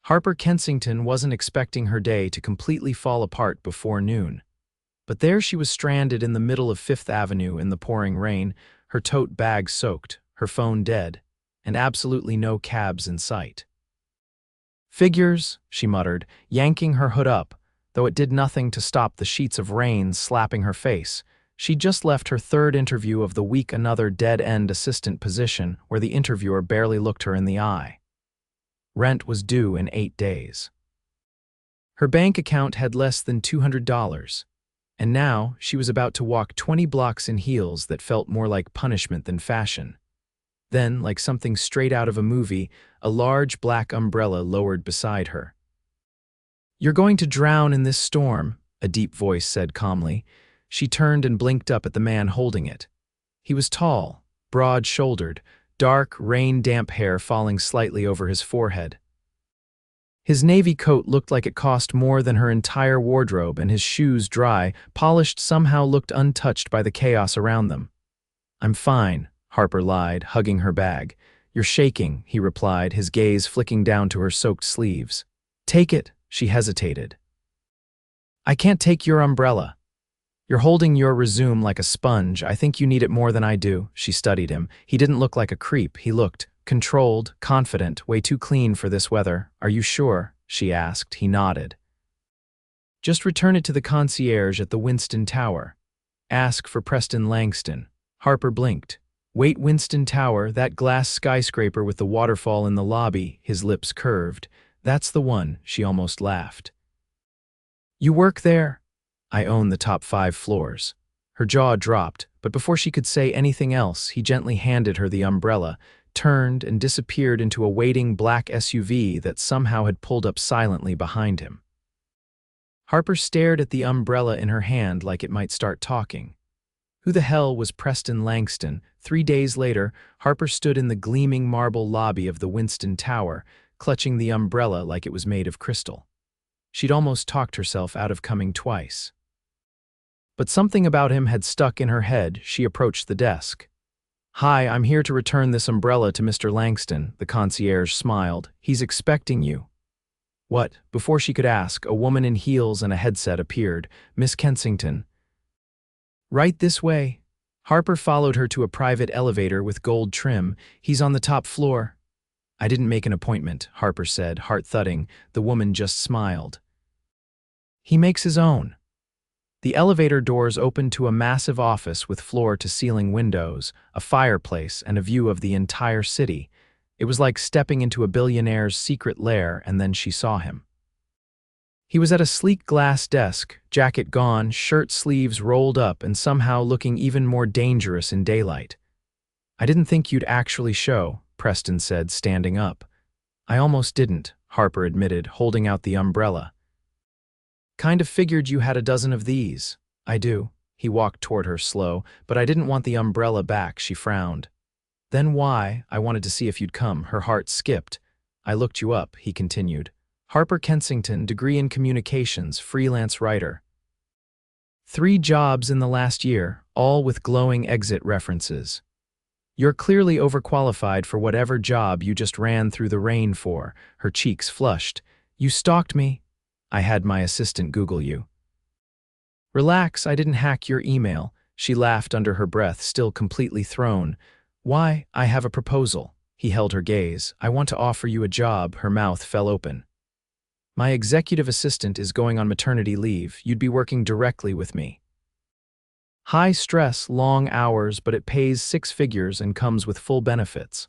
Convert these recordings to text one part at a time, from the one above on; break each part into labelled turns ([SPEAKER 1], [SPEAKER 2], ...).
[SPEAKER 1] Harper Kensington wasn't expecting her day to completely fall apart before noon. But there she was stranded in the middle of Fifth Avenue in the pouring rain, her tote bag soaked, her phone dead, and absolutely no cabs in sight. "Figures," she muttered, yanking her hood up, though it did nothing to stop the sheets of rain slapping her face. She'd just left her third interview of the week, another dead-end assistant position where the interviewer barely looked her in the eye. Rent was due in 8 days. Her bank account had less than $200, and now she was about to walk 20 blocks in heels that felt more like punishment than fashion. Then, like something straight out of a movie, a large black umbrella lowered beside her. "You're going to drown in this storm," a deep voice said calmly. She turned and blinked up at the man holding it. He was tall, broad-shouldered, dark, rain-damp hair falling slightly over his forehead. His navy coat looked like it cost more than her entire wardrobe, and his shoes, dry, polished, somehow looked untouched by the chaos around them. "I'm fine," Harper lied, hugging her bag. "You're shaking," he replied, his gaze flicking down to her soaked sleeves. "Take it," she hesitated. "I can't take your umbrella. You're holding your resume like a sponge. I think you need it more than I do." She studied him. He didn't look like a creep. He looked controlled, confident, way too clean for this weather. "Are you sure?" she asked. He nodded. "Just return it to the concierge at the Winston Tower. Ask for Preston Langston." Harper blinked. "Wait, Winston Tower, that glass skyscraper with the waterfall in the lobby," his lips curved. "That's the one," she almost laughed. "You work there?" "I own the top 5 floors. Her jaw dropped, but before she could say anything else, he gently handed her the umbrella, turned and disappeared into a waiting black SUV that somehow had pulled up silently behind him. Harper stared at the umbrella in her hand like it might start talking. Who the hell was Preston Langston? 3 days later, Harper stood in the gleaming marble lobby of the Winston Tower, clutching the umbrella like it was made of crystal. She'd almost talked herself out of coming twice. But something about him had stuck in her head. She approached the desk. "Hi, I'm here to return this umbrella to Mr. Langston," the concierge smiled. "He's expecting you." "What?" Before she could ask, a woman in heels and a headset appeared. "Miss Kensington." "Right this way." Harper followed her to a private elevator with gold trim. "He's on the top floor." "I didn't make an appointment," Harper said, heart thudding. The woman just smiled. "He makes his own." The elevator doors opened to a massive office with floor-to-ceiling windows, a fireplace, and a view of the entire city. It was like stepping into a billionaire's secret lair, and then she saw him. He was at a sleek glass desk, jacket gone, shirt sleeves rolled up, and somehow looking even more dangerous in daylight. "I didn't think you'd actually show," Preston said, standing up. "I almost didn't," Harper admitted, holding out the umbrella. "Kind of figured you had a dozen of these." "I do." He walked toward her, slow. "But I didn't want the umbrella back," she frowned. "Then why?" "I wanted to see if you'd come." Her heart skipped. "I looked you up," he continued. "Harper Kensington, degree in communications, freelance writer. 3 jobs in the last year, all with glowing exit references. You're clearly overqualified for whatever job you just ran through the rain for." Her cheeks flushed. "You stalked me?" "I had my assistant Google you." "Relax, I didn't hack your email." She laughed under her breath, still completely thrown. "Why, I have a proposal." He held her gaze. "I want to offer you a job." Her mouth fell open. "My executive assistant is going on maternity leave. You'd be working directly with me. High stress, long hours, but it pays 6 figures and comes with full benefits."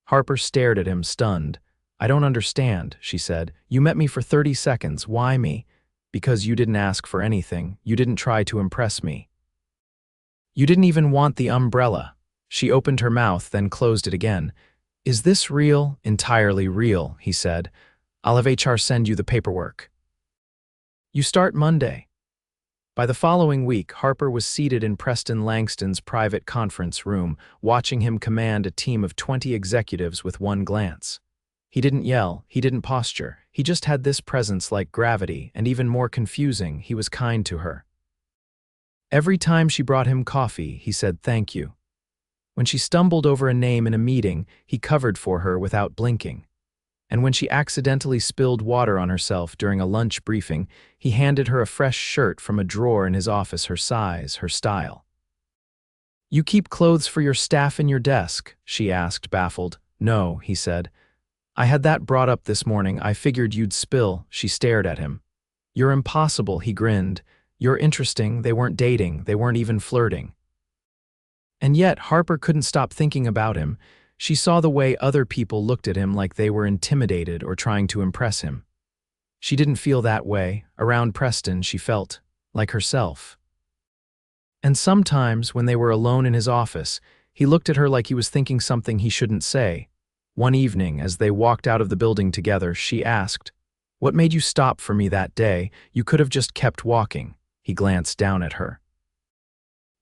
[SPEAKER 1] Harper stared at him, stunned. "I don't understand," she said. "You met me for 30 seconds. Why me?" "Because you didn't ask for anything. You didn't try to impress me. You didn't even want the umbrella." She opened her mouth, then closed it again. "Is this real?" "Entirely real," he said. "I'll have HR send you the paperwork. You start Monday." By the following week, Harper was seated in Preston Langston's private conference room, watching him command a team of 20 executives with one glance. He didn't yell, he didn't posture, he just had this presence like gravity, and even more confusing, he was kind to her. Every time she brought him coffee, he said thank you. When she stumbled over a name in a meeting, he covered for her without blinking. and when she accidentally spilled water on herself during a lunch briefing, he handed her a fresh shirt from a drawer in his office, her size, her style. "You keep clothes for your staff in your desk?" she asked, baffled. "No," he said. "I had that brought up this morning. I figured you'd spill." She stared at him. "You're impossible," he grinned. "You're interesting." They weren't dating, they weren't even flirting. And yet Harper couldn't stop thinking about him. She saw the way other people looked at him, like they were intimidated or trying to impress him. She didn't feel that way. Around Preston, she felt like herself. And sometimes, when they were alone in his office, he looked at her like he was thinking something he shouldn't say. One evening, as they walked out of the building together, she asked, "What made you stop for me that day? You could have just kept walking." He glanced down at her.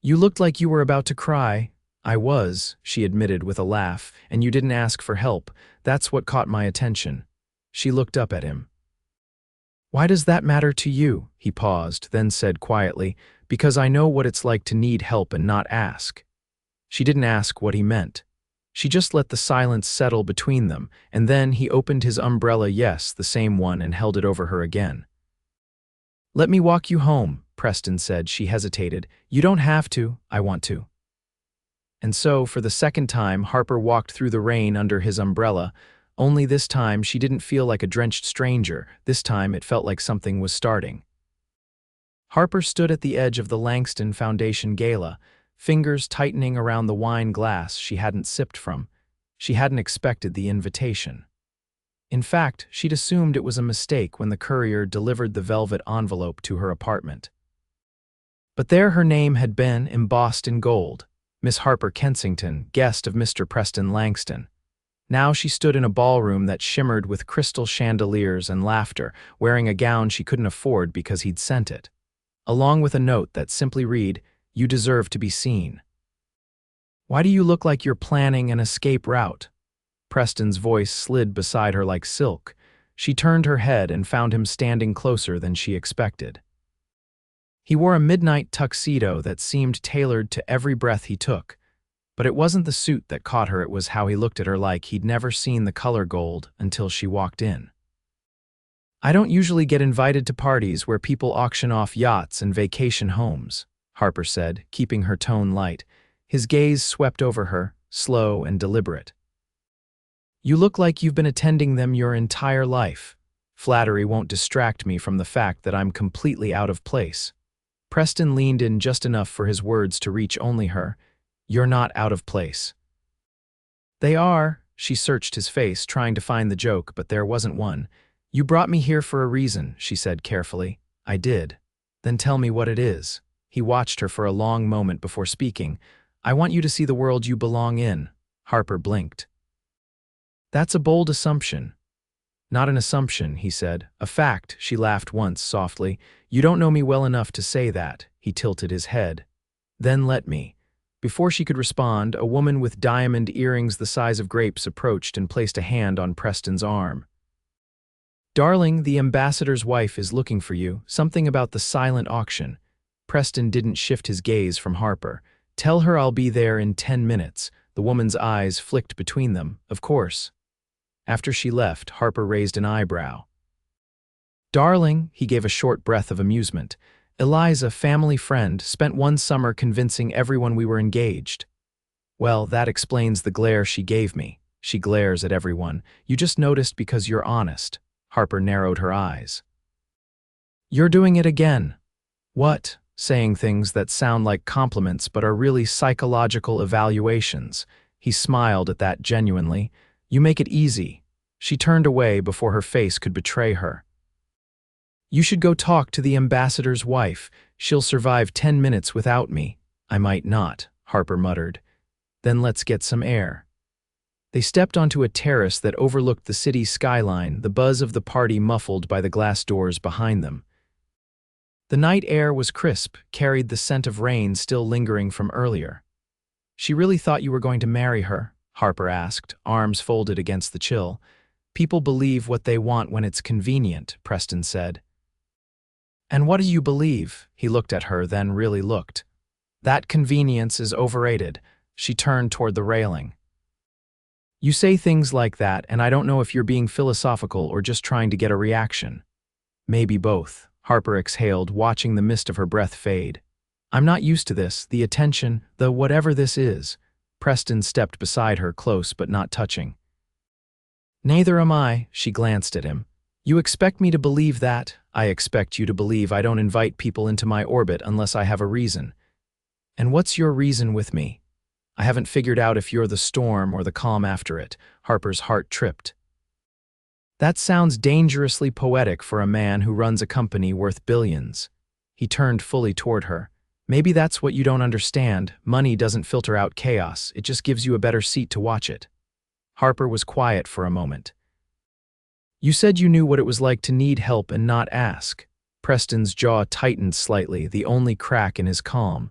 [SPEAKER 1] "You looked like you were about to cry." "I was," she admitted with a laugh, "and you didn't ask for help. That's what caught my attention." She looked up at him. "Why does that matter to you?" He paused, then said quietly, "Because I know what it's like to need help and not ask." She didn't ask what he meant. She just let the silence settle between them, and then he opened his umbrella, yes, the same one, and held it over her again. "Let me walk you home," Preston said. She hesitated. "You don't have to. I want to." And so, for the second time, Harper walked through the rain under his umbrella. Only this time, she didn't feel like a drenched stranger. This time, it felt like something was starting. Harper stood at the edge of the Langston Foundation gala, fingers tightening around the wine glass she hadn't sipped from. She hadn't expected the invitation. In fact, she'd assumed it was a mistake when the courier delivered the velvet envelope to her apartment. But there her name had been, embossed in gold. Miss Harper Kensington, guest of Mr. Preston Langston. Now she stood in a ballroom that shimmered with crystal chandeliers and laughter, wearing a gown she couldn't afford because he'd sent it, along with a note that simply read, "You deserve to be seen." "Why do you look like you're planning an escape route?" Preston's voice slid beside her like silk. She turned her head and found him standing closer than she expected. He wore a midnight tuxedo that seemed tailored to every breath he took. But it wasn't the suit that caught her, it was how he looked at her, like he'd never seen the color gold until she walked in. "I don't usually get invited to parties where people auction off yachts and vacation homes," Harper said, keeping her tone light. His gaze swept over her, slow and deliberate. "You look like you've been attending them your entire life. Flattery won't distract me from the fact that I'm completely out of place." Preston leaned in just enough for his words to reach only her. "You're not out of place." "They are." She searched his face, trying to find the joke, but there wasn't one. "You brought me here for a reason," she said carefully. "I did." "Then tell me what it is." He watched her for a long moment before speaking. "I want you to see the world you belong in." Harper blinked. "That's a bold assumption." "Not an assumption," he said. "A fact." She laughed once softly. "You don't know me well enough to say that." He tilted his head. "Then let me." Before she could respond, a woman with diamond earrings the size of grapes approached and placed a hand on Preston's arm. "Darling, the ambassador's wife is looking for you. Something about the silent auction." Preston didn't shift his gaze from Harper. "Tell her I'll be there in 10 minutes. The woman's eyes flicked between them. "Of course." After she left, Harper raised an eyebrow. "Darling," he gave a short breath of amusement. "Eliza, family friend, spent one summer convincing everyone we were engaged." "Well, that explains the glare she gave me." "She glares at everyone. You just noticed because you're honest." Harper narrowed her eyes. "You're doing it again." "What?" "Saying things that sound like compliments but are really psychological evaluations." He smiled at that genuinely. "You make it easy." She turned away before her face could betray her. "You should go talk to the ambassador's wife. She'll survive 10 minutes without me." "I might not," Harper muttered. "Then let's get some air." They stepped onto a terrace that overlooked the city's skyline, the buzz of the party muffled by the glass doors behind them. The night air was crisp, carried the scent of rain still lingering from earlier. "She really thought you were going to marry her?" Harper asked, arms folded against the chill. "People believe what they want when it's convenient," Preston said. "And what do you believe?" He looked at her, then really looked. "That convenience is overrated." She turned toward the railing. You say things like that, and I don't know if you're being philosophical or just trying to get a reaction. Maybe both, Harper exhaled, watching the mist of her breath fade. I'm not used to this, the attention, the whatever this is. Preston stepped beside her, close but not touching. Neither am I, she glanced at him. You expect me to believe that? I expect you to believe I don't invite people into my orbit unless I have a reason. And what's your reason with me? I haven't figured out if you're the storm or the calm after it. Harper's heart tripped. That sounds dangerously poetic for a man who runs a company worth billions. He turned fully toward her. Maybe that's what you don't understand. Money doesn't filter out chaos. It just gives you a better seat to watch it. Harper was quiet for a moment. You said you knew what it was like to need help and not ask. Preston's jaw tightened slightly, the only crack in his calm.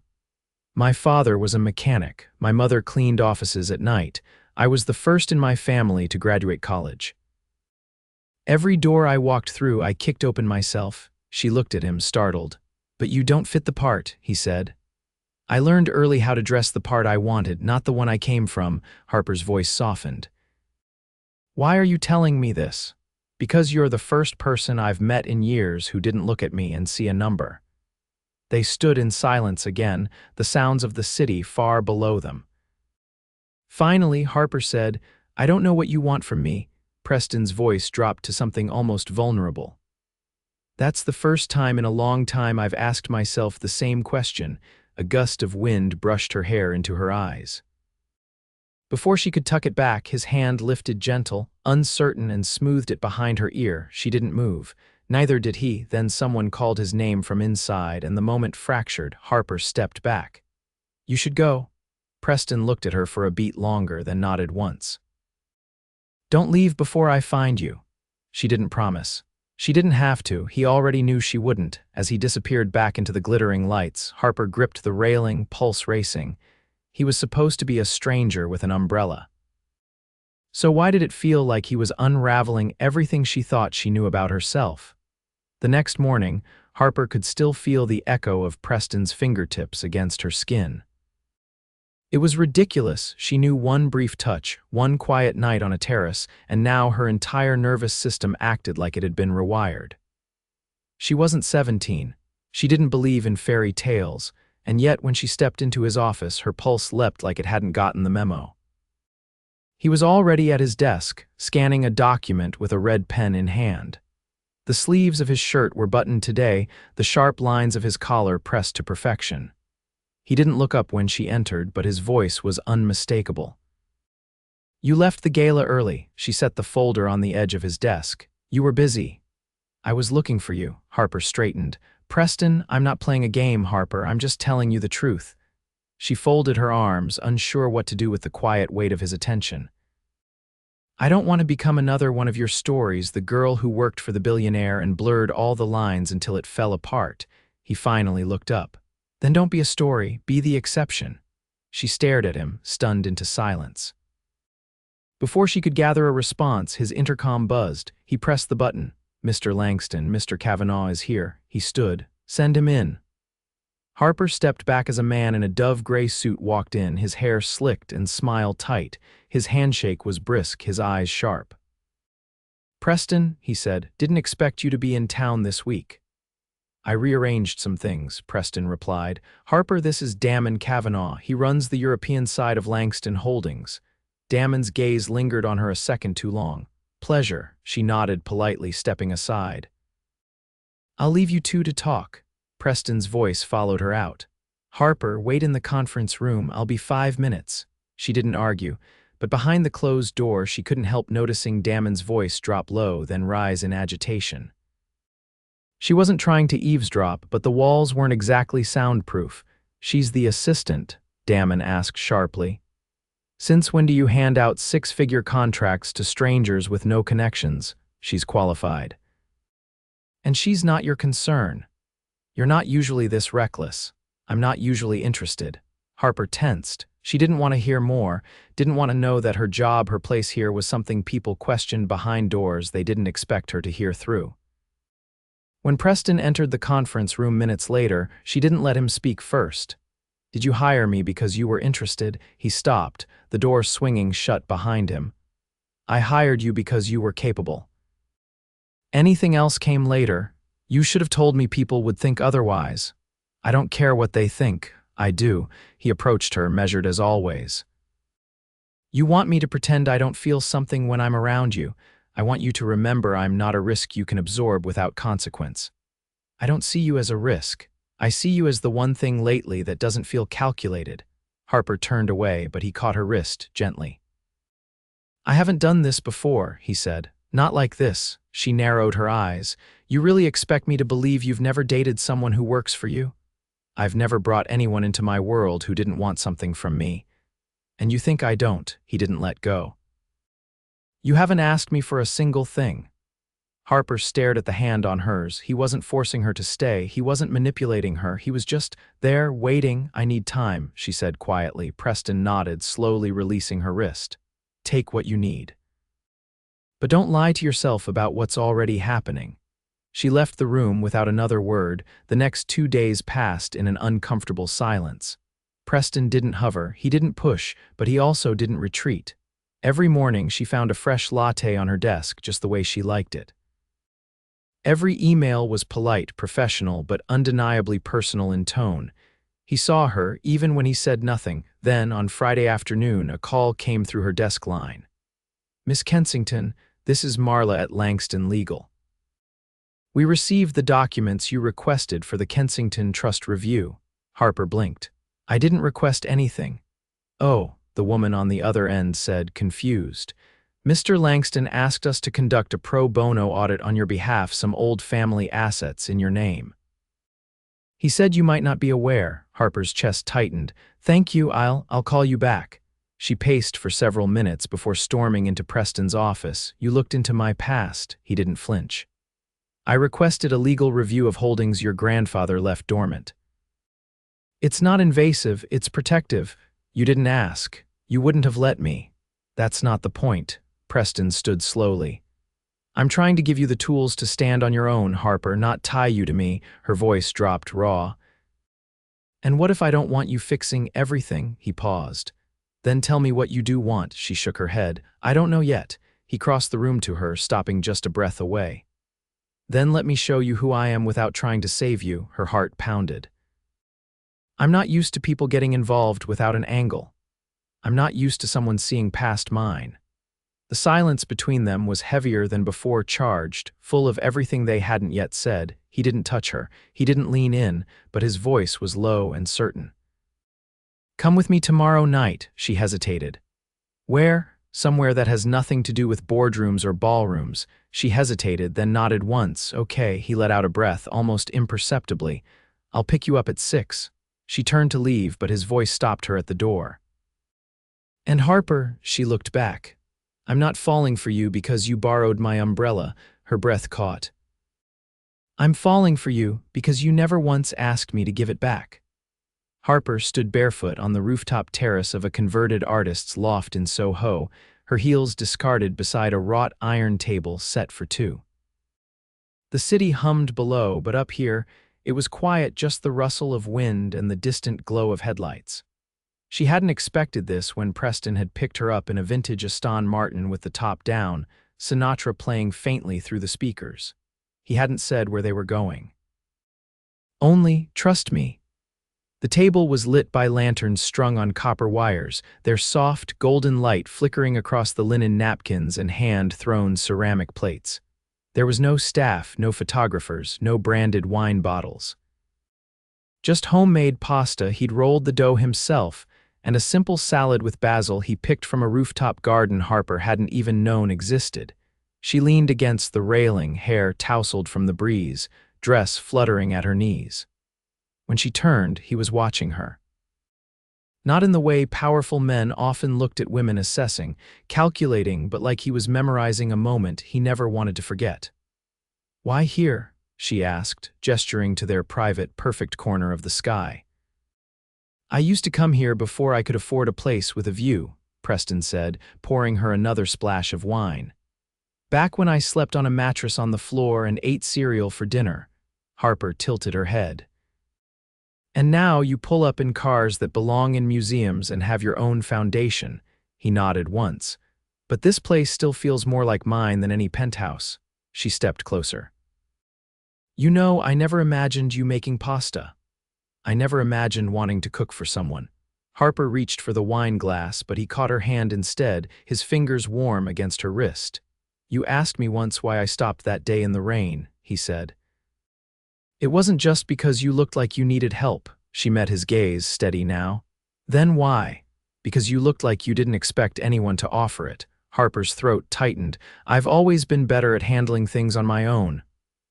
[SPEAKER 1] My father was a mechanic. My mother cleaned offices at night. I was the first in my family to graduate college. Every door I walked through, I kicked open myself. She looked at him, startled. But you don't fit the part, he said. I learned early how to dress the part I wanted, not the one I came from. Harper's voice softened. Why are you telling me this? Because you're the first person I've met in years who didn't look at me and see a number. They stood in silence again, the sounds of the city far below them. Finally, Harper said, I don't know what you want from me. Preston's voice dropped to something almost vulnerable. That's the first time in a long time I've asked myself the same question. A gust of wind brushed her hair into her eyes. Before she could tuck it back, his hand lifted gentle, uncertain, and smoothed it behind her ear. She didn't move. Neither did he. Then someone called his name from inside, and the moment fractured. Harper stepped back. You should go. Preston looked at her for a beat longer, then nodded once. Don't leave before I find you. She didn't promise. She didn't have to. He already knew she wouldn't. As he disappeared back into the glittering lights, Harper gripped the railing, pulse racing. He was supposed to be a stranger with an umbrella. So why did it feel like he was unraveling everything she thought she knew about herself? The next morning, Harper could still feel the echo of Preston's fingertips against her skin. It was ridiculous. She knew one brief touch, one quiet night on a terrace, and now her entire nervous system acted like it had been rewired. She wasn't 17. She didn't believe in fairy tales, and yet when she stepped into his office, her pulse leapt like it hadn't gotten the memo. He was already at his desk, scanning a document with a red pen in hand. The sleeves of his shirt were buttoned today, the sharp lines of his collar pressed to perfection. He didn't look up when she entered, but his voice was unmistakable. You left the gala early. She set the folder on the edge of his desk. You were busy. I was looking for you. Harper straightened. Preston, I'm not playing a game, Harper. I'm just telling you the truth. She folded her arms, unsure what to do with the quiet weight of his attention. I don't want to become another one of your stories, the girl who worked for the billionaire and blurred all the lines until it fell apart. He finally looked up. Then don't be a story, be the exception. She stared at him, stunned into silence. Before she could gather a response, his intercom buzzed. He pressed the button. Mr. Langston, Mr. Kavanaugh is here. He stood. Send him in. Harper stepped back as a man in a dove-gray suit walked in, his hair slicked and smile tight. His handshake was brisk, his eyes sharp. Preston, he said, didn't expect you to be in town this week. I rearranged some things, Preston replied. Harper, this is Damon Kavanaugh. He runs the European side of Langston Holdings. Damon's gaze lingered on her a second too long. Pleasure, she nodded politely, stepping aside. I'll leave you two to talk. Preston's voice followed her out. Harper, wait in the conference room. I'll be 5 minutes. She didn't argue, but behind the closed door she couldn't help noticing Damon's voice drop low, then rise in agitation. She wasn't trying to eavesdrop, but the walls weren't exactly soundproof. She's the assistant, Damon asked sharply. Since when do you hand out 6-figure contracts to strangers with no connections? She's qualified. And she's not your concern. You're not usually this reckless. I'm not usually interested. Harper tensed. She didn't want to hear more, didn't want to know that her job, her place here, was something people questioned behind doors they didn't expect her to hear through. When Preston entered the conference room minutes later, she didn't let him speak first. Did you hire me because you were interested? He stopped, the door swinging shut behind him. I hired you because you were capable. Anything else came later. You should have told me people would think otherwise. I don't care what they think. I do." He approached her, measured as always. "You want me to pretend I don't feel something when I'm around you. I want you to remember I'm not a risk you can absorb without consequence. I don't see you as a risk. I see you as the one thing lately that doesn't feel calculated." Harper turned away, but he caught her wrist gently. "I haven't done this before," he said. "Not like this." She narrowed her eyes. "You really expect me to believe you've never dated someone who works for you? I've never brought anyone into my world who didn't want something from me. And you think I don't?" He didn't let go. "You haven't asked me for a single thing." Harper stared at the hand on hers. He wasn't forcing her to stay. He wasn't manipulating her. He was just there, waiting. "I need time," she said quietly. Preston nodded, slowly releasing her wrist. "Take what you need. But don't lie to yourself about what's already happening." She left the room without another word. The next 2 days passed in an uncomfortable silence. Preston didn't hover, he didn't push, but he also didn't retreat. Every morning she found a fresh latte on her desk, just the way she liked it. Every email was polite, professional, but undeniably personal in tone. He saw her, even when he said nothing. Then, on Friday afternoon, a call came through her desk line. "Miss Kensington, this is Marla at Langston Legal. We received the documents you requested for the Kensington Trust review." Harper blinked. "I didn't request anything." "Oh," the woman on the other end said, confused. "Mr. Langston asked us to conduct a pro bono audit on your behalf, some old family assets in your name. He said you might not be aware." Harper's chest tightened. "Thank you, I'll call you back." She paced for several minutes before storming into Preston's office. "You looked into my past." He didn't flinch. "I requested a legal review of holdings your grandfather left dormant." "It's not invasive, it's protective. You didn't ask. You wouldn't have let me." "That's not the point." Preston stood slowly. "I'm trying to give you the tools to stand on your own, Harper, not tie you to me." Her voice dropped raw. "And what if I don't want you fixing everything?" He paused. "Then tell me what you do want." She shook her head. "I don't know yet." He crossed the room to her, stopping just a breath away. "Then let me show you who I am without trying to save you." Her heart pounded. "I'm not used to people getting involved without an angle. I'm not used to someone seeing past mine." The silence between them was heavier than before, charged, full of everything they hadn't yet said. He didn't touch her. He didn't lean in, but his voice was low and certain. "Come with me tomorrow night." She hesitated. "Where?" "Somewhere that has nothing to do with boardrooms or ballrooms." She hesitated, then nodded once. "Okay." He let out a breath, almost imperceptibly. "I'll pick you up at 6. She turned to leave, but his voice stopped her at the door. "And Harper," she looked back. "I'm not falling for you because you borrowed my umbrella." Her breath caught. "I'm falling for you because you never once asked me to give it back." Harper stood barefoot on the rooftop terrace of a converted artist's loft in Soho, her heels discarded beside a wrought iron table set for 2. The city hummed below, but up here, it was quiet, just the rustle of wind and the distant glow of headlights. She hadn't expected this when Preston had picked her up in a vintage Aston Martin with the top down, Sinatra playing faintly through the speakers. He hadn't said where they were going. "Only, trust me." The table was lit by lanterns strung on copper wires, their soft, golden light flickering across the linen napkins and hand-thrown ceramic plates. There was no staff, no photographers, no branded wine bottles. Just homemade pasta he'd rolled the dough himself, and a simple salad with basil he picked from a rooftop garden Harper hadn't even known existed. She leaned against the railing, hair tousled from the breeze, dress fluttering at her knees. When she turned, he was watching her. Not in the way powerful men often looked at women, assessing, calculating, but like he was memorizing a moment he never wanted to forget. "Why here?" she asked, gesturing to their private, perfect corner of the sky. "I used to come here before I could afford a place with a view," Preston said, pouring her another splash of wine. "Back when I slept on a mattress on the floor and ate cereal for dinner." Harper tilted her head. "And now you pull up in cars that belong in museums and have your own foundation." He nodded once. But this place still feels more like mine than any penthouse. She stepped closer. You know, I never imagined you making pasta. I never imagined wanting to cook for someone. Harper reached for the wine glass, but he caught her hand instead, his fingers warm against her wrist. You asked me once why I stopped that day in the rain, he said. It wasn't just because you looked like you needed help. She met his gaze, steady now. Then why? Because you looked like you didn't expect anyone to offer it. Harper's throat tightened. I've always been better at handling things on my own.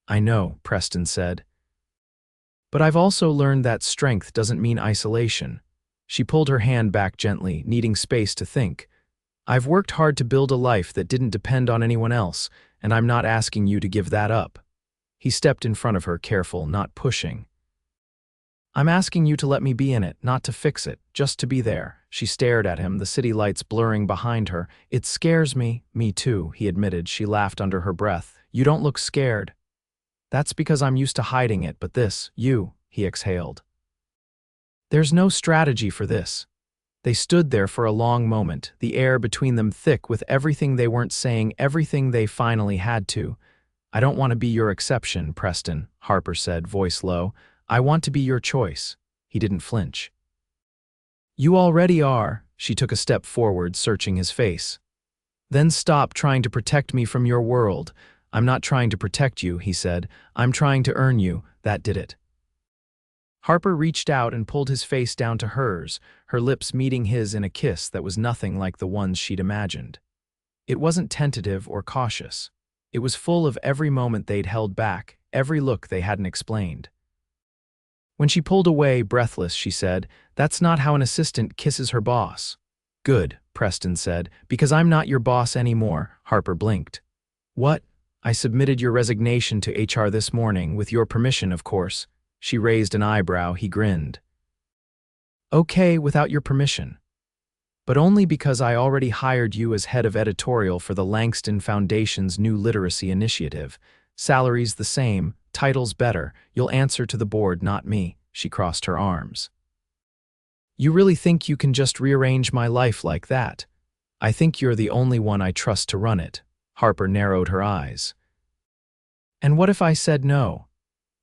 [SPEAKER 1] I know, Preston said. But I've also learned that strength doesn't mean isolation. She pulled her hand back gently, needing space to think. I've worked hard to build a life that didn't depend on anyone else, and I'm not asking you to give that up. He stepped in front of her, careful, not pushing. I'm asking you to let me be in it, not to fix it, just to be there. She stared at him, the city lights blurring behind her. It scares me. Me too, he admitted. She laughed under her breath. You don't look scared. That's because I'm used to hiding it, but this, he exhaled. There's no strategy for this. They stood there for a long moment, the air between them thick with everything they weren't saying, everything they finally had to. I don't want to be your exception, Preston, Harper said, voice low. I want to be your choice. He didn't flinch. You already are. She took a step forward, searching his face. Then stop trying to protect me from your world. I'm not trying to protect you, he said. I'm trying to earn you. That did it. Harper reached out and pulled his face down to hers, her lips meeting his in a kiss that was nothing like the ones she'd imagined. It wasn't tentative or cautious. It was full of every moment they'd held back, every look they hadn't explained. When she pulled away, breathless, she said, That's not how an assistant kisses her boss. Good, Preston said, because I'm not your boss anymore, Harper blinked. What? I submitted your resignation to HR this morning, with your permission, of course. She raised an eyebrow, he grinned. Okay, without your permission. But only because I already hired you as head of editorial for the Langston Foundation's new literacy initiative. Salary's the same, title's better, you'll answer to the board, not me. She crossed her arms. You really think you can just rearrange my life like that? I think you're the only one I trust to run it. Harper narrowed her eyes. And what if I said no?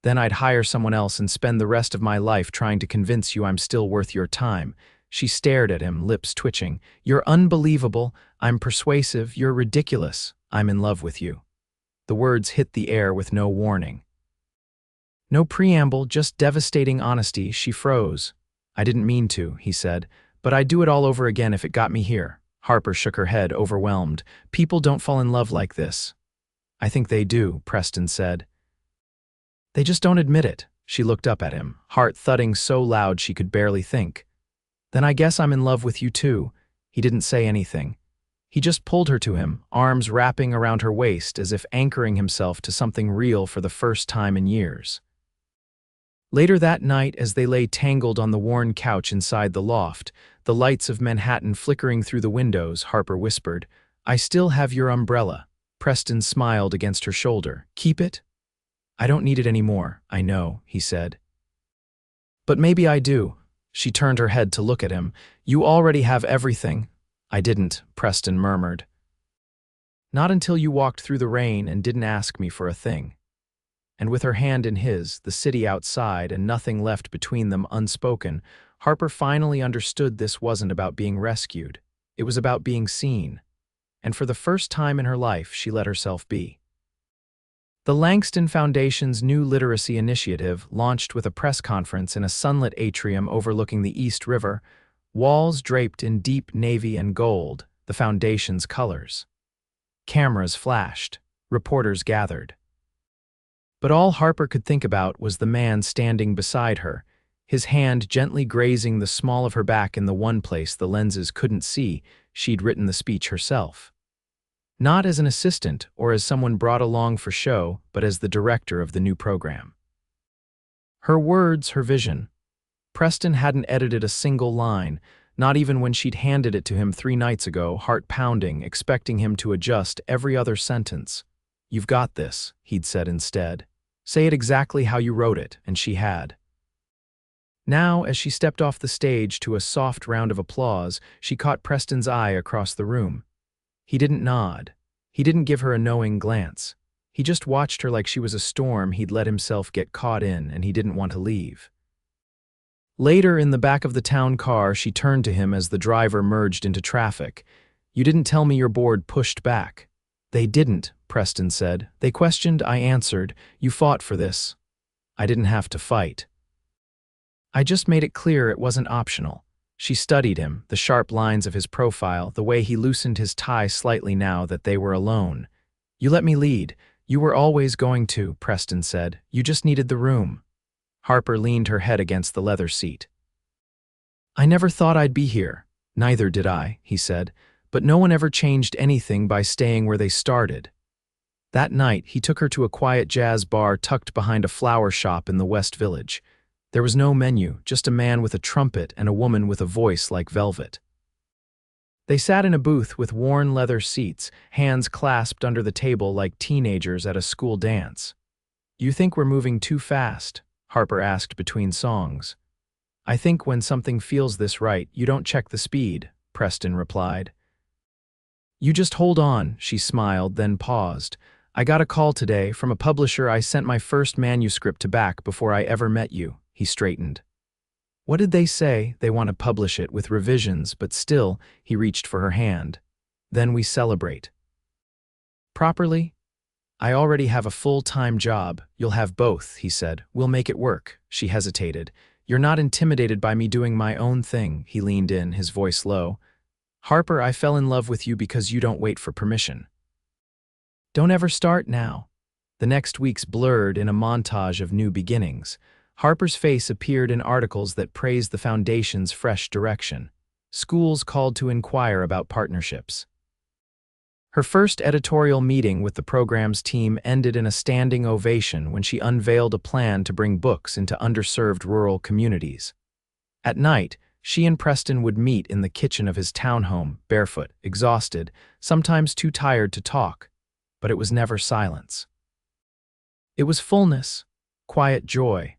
[SPEAKER 1] Then I'd hire someone else and spend the rest of my life trying to convince you I'm still worth your time. She stared at him, lips twitching. You're unbelievable. I'm persuasive. You're ridiculous. I'm in love with you. The words hit the air with no warning. No preamble, just devastating honesty. She froze. I didn't mean to, he said, but I'd do it all over again if it got me here. Harper shook her head, overwhelmed. People don't fall in love like this. I think they do, Preston said. They just don't admit it. She looked up at him, heart thudding so loud she could barely think. Then I guess I'm in love with you too. He didn't say anything. He just pulled her to him, arms wrapping around her waist as if anchoring himself to something real for the first time in years. Later that night, as they lay tangled on the worn couch inside the loft, the lights of Manhattan flickering through the windows, Harper whispered, I still have your umbrella. Preston smiled against her shoulder. Keep it? I don't need it anymore, I know, he said. But maybe I do. She turned her head to look at him. You already have everything. I didn't, Preston murmured. Not until you walked through the rain and didn't ask me for a thing. And with her hand in his, the city outside and nothing left between them unspoken, Harper finally understood this wasn't about being rescued. It was about being seen. And for the first time in her life, she let herself be. The Langston Foundation's new literacy initiative launched with a press conference in a sunlit atrium overlooking the East River, walls draped in deep navy and gold, the foundation's colors. Cameras flashed, reporters gathered. But all Harper could think about was the man standing beside her, his hand gently grazing the small of her back in the one place the lenses couldn't see. She'd written the speech herself. Not as an assistant or as someone brought along for show, but as the director of the new program. Her words, her vision. Preston hadn't edited a single line, not even when she'd handed it to him 3 nights ago, heart pounding, expecting him to adjust every other sentence. You've got this, he'd said instead. Say it exactly how you wrote it, and she had. Now, as she stepped off the stage to a soft round of applause, she caught Preston's eye across the room. He didn't nod. He didn't give her a knowing glance. He just watched her like she was a storm he'd let himself get caught in and he didn't want to leave. Later, in the back of the town car, she turned to him as the driver merged into traffic. "You didn't tell me your board pushed back." "They didn't," Preston said. "They questioned, I answered. You fought for this." "I didn't have to fight. I just made it clear it wasn't optional." She studied him, the sharp lines of his profile, the way he loosened his tie slightly now that they were alone. "You let me lead. You were always going to," Preston said. "You just needed the room." Harper leaned her head against the leather seat. "I never thought I'd be here." "Neither did I," he said, "but no one ever changed anything by staying where they started." That night, he took her to a quiet jazz bar tucked behind a flower shop in the West Village. There was no menu, just a man with a trumpet and a woman with a voice like velvet. They sat in a booth with worn leather seats, hands clasped under the table like teenagers at a school dance. "You think we're moving too fast?" Harper asked between songs. "I think when something feels this right, you don't check the speed," Preston replied. "You just hold on," she smiled, then paused. "I got a call today from a publisher I sent my first manuscript to back before I ever met you." He straightened. "What did they say?" "They want to publish it with revisions, but still," he reached for her hand. "Then we celebrate." "Properly?" "I already have a full-time job. You'll have both," he said. "We'll make it work." She hesitated. "You're not intimidated by me doing my own thing," he leaned in, his voice low. "Harper, I fell in love with you because you don't wait for permission." "Don't ever start now." The next weeks blurred in a montage of new beginnings. Harper's face appeared in articles that praised the Foundation's fresh direction. Schools called to inquire about partnerships. Her first editorial meeting with the program's team ended in a standing ovation when she unveiled a plan to bring books into underserved rural communities. At night, she and Preston would meet in the kitchen of his townhome, barefoot, exhausted, sometimes too tired to talk, but it was never silence. It was fullness, quiet joy,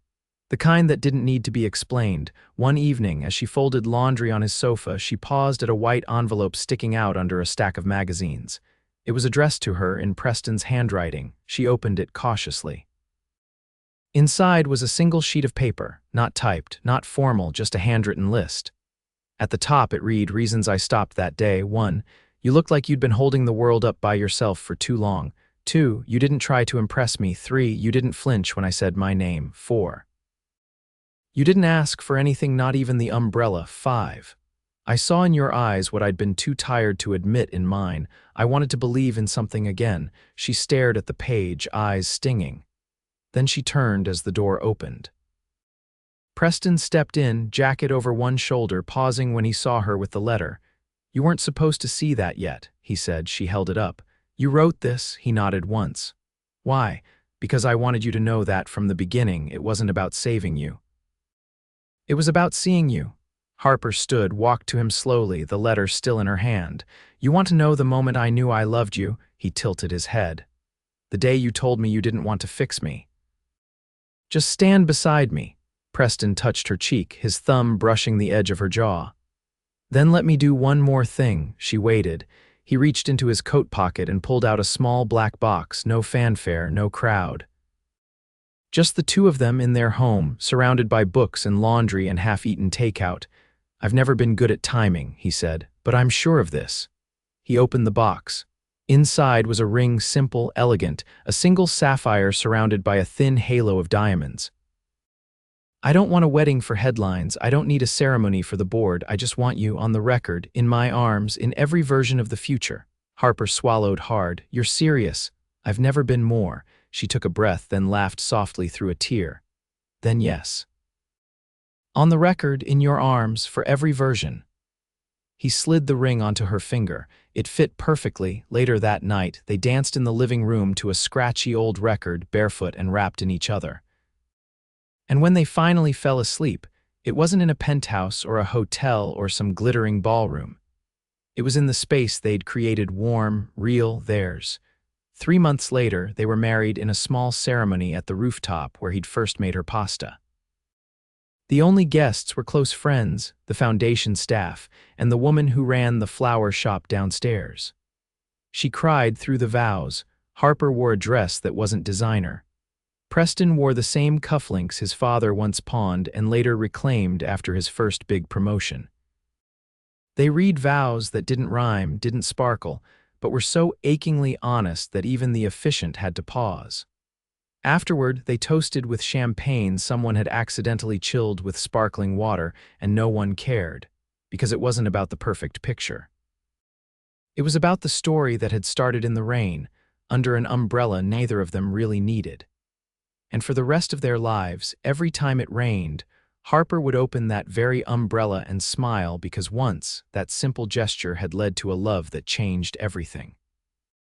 [SPEAKER 1] the kind that didn't need to be explained. One evening, as she folded laundry on his sofa, she paused at a white envelope sticking out under a stack of magazines. It was addressed to her in Preston's handwriting. She opened it cautiously. Inside was a single sheet of paper, not typed, not formal, just a handwritten list. At the top it read, "Reasons I stopped that day. 1. You looked like you'd been holding the world up by yourself for too long. 2. You didn't try to impress me. 3. You didn't flinch when I said my name. 4. You didn't ask for anything, not even the umbrella. 5. I saw in your eyes what I'd been too tired to admit in mine. I wanted to believe in something again." She stared at the page, eyes stinging. Then she turned as the door opened. Preston stepped in, jacket over one shoulder, pausing when he saw her with the letter. "You weren't supposed to see that yet," he said. She held it up. "You wrote this?" He nodded once. "Why?" "Because I wanted you to know that from the beginning it wasn't about saving you. It was about seeing you." Harper stood, walked to him slowly, the letter still in her hand. "You want to know the moment I knew I loved you?" He tilted his head. "The day you told me you didn't want to fix me. Just stand beside me." Preston touched her cheek, his thumb brushing the edge of her jaw. "Then let me do one more thing." She waited. He reached into his coat pocket and pulled out a small black box, no fanfare, no crowd. Just the two of them in their home, surrounded by books and laundry and half-eaten takeout. "I've never been good at timing," he said, "but I'm sure of this." He opened the box. Inside was a ring, simple, elegant, a single sapphire surrounded by a thin halo of diamonds. "I don't want a wedding for headlines. I don't need a ceremony for the board. I just want you on the record, in my arms, in every version of the future." Harper swallowed hard. "You're serious?" "I've never been more." She took a breath, then laughed softly through a tear. "Then yes. On the record, in your arms, for every version." He slid the ring onto her finger. It fit perfectly. Later that night, they danced in the living room to a scratchy old record, barefoot and wrapped in each other. And when they finally fell asleep, it wasn't in a penthouse or a hotel or some glittering ballroom. It was in the space they'd created, warm, real, theirs. 3 months later, they were married in a small ceremony at the rooftop where he'd first made her pasta. The only guests were close friends, the Foundation staff, and the woman who ran the flower shop downstairs. She cried through the vows. Harper wore a dress that wasn't designer. Preston wore the same cufflinks his father once pawned and later reclaimed after his first big promotion. They read vows that didn't rhyme, didn't sparkle, but were so achingly honest that even the efficient had to pause. Afterward, they toasted with champagne someone had accidentally chilled with sparkling water, and no one cared, because it wasn't about the perfect picture. It was about the story that had started in the rain, under an umbrella neither of them really needed. And for the rest of their lives, every time it rained, Harper would open that very umbrella and smile because once, that simple gesture had led to a love that changed everything.